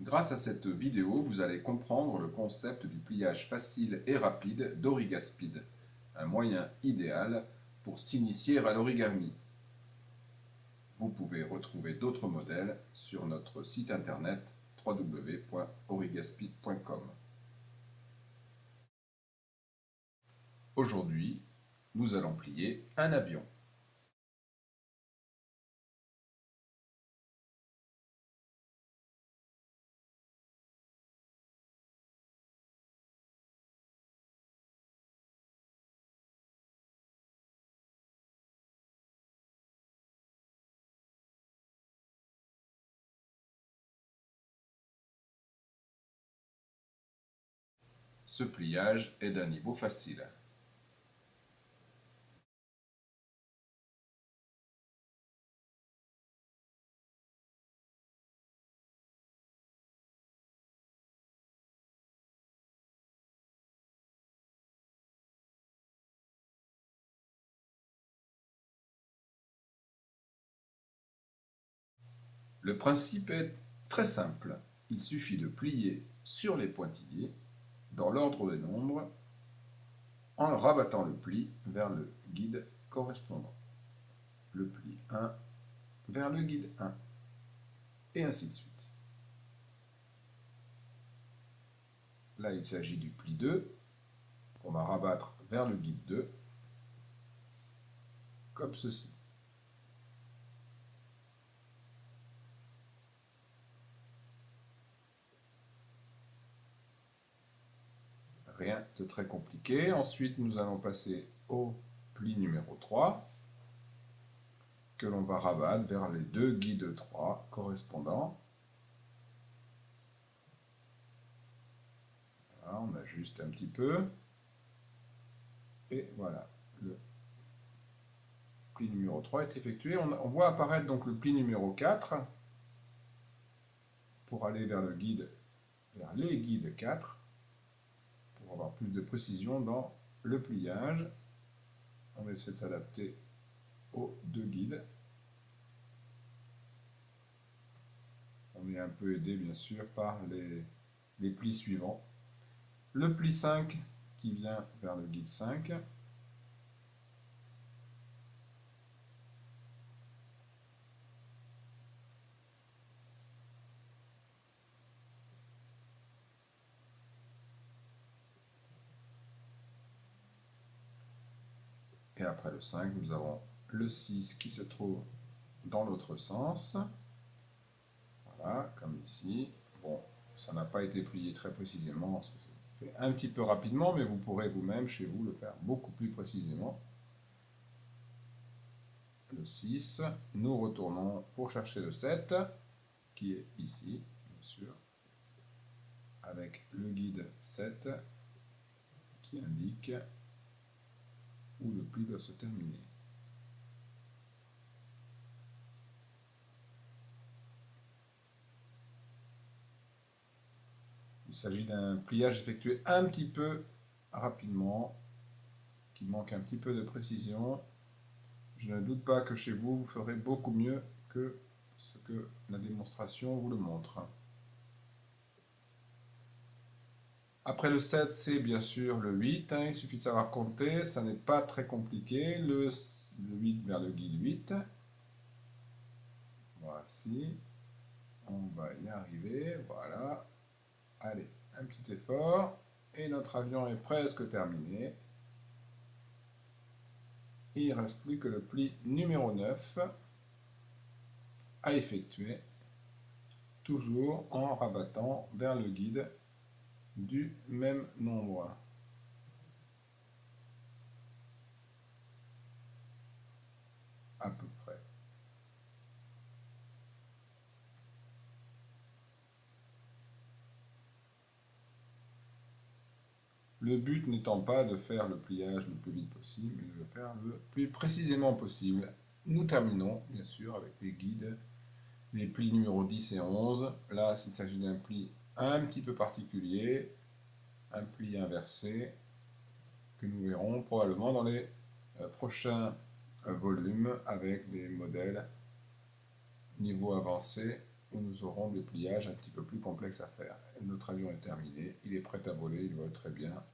Grâce à cette vidéo, vous allez comprendre le concept du pliage facile et rapide d'Origaspeed, un moyen idéal pour s'initier à l'origami. Vous pouvez retrouver d'autres modèles sur notre site internet www.origaspeed.com. Aujourd'hui, nous allons plier un avion. Ce pliage est d'un niveau facile. Le principe est très simple. Il suffit de plier sur les pointillés, dans l'ordre des nombres, en rabattant le pli vers le guide correspondant. Le pli 1 vers le guide 1, et ainsi de suite. Là, il s'agit du pli 2, qu'on va rabattre vers le guide 2, comme ceci. Rien de très compliqué. Ensuite, nous allons passer au pli numéro 3, que l'on va rabattre vers les deux guides 3 correspondants. Voilà, on ajuste un petit peu. Et voilà, le pli numéro 3 est effectué. On voit apparaître donc le pli numéro 4 pour aller vers le guide, vers les guides 4, pour avoir plus de précision dans le pliage. On va essayer de s'adapter aux deux guides. On est un peu aidé bien sûr par les plis suivants. Le pli 5 qui vient vers le guide 5. Et après le 5, nous avons le 6 qui se trouve dans l'autre sens. Voilà, comme ici. Bon, ça n'a pas été plié très précisément, c'est fait un petit peu rapidement, mais vous pourrez vous-même, chez vous, le faire beaucoup plus précisément. Le 6, nous retournons pour chercher le 7, qui est ici, bien sûr, avec le guide 7 qui indique où le pli doit se terminer. Il s'agit d'un pliage effectué un petit peu rapidement, qui manque un petit peu de précision. Je ne doute pas que chez vous, vous ferez beaucoup mieux que ce que la démonstration vous le montre. Après le 7, c'est bien sûr le 8. Il suffit de savoir compter, ça n'est pas très compliqué. Le 8 vers le guide 8. Voici. On va y arriver. Voilà. Allez, un petit effort. Et notre avion est presque terminé. Il ne reste plus que le pli numéro 9 à effectuer, toujours en rabattant vers le guide du même nombre. À peu près. Le but n'étant pas de faire le pliage le plus vite possible, mais de le faire le plus précisément possible. Nous terminons, bien sûr, avec les guides, les plis numéro 10 et 11. Là, s'il s'agit d'un pli un petit peu particulier, un pli inversé, que nous verrons probablement dans les prochains volumes avec des modèles niveau avancé où nous aurons des pliages un petit peu plus complexes à faire. Notre avion est terminé, il est prêt à voler, il vole très bien.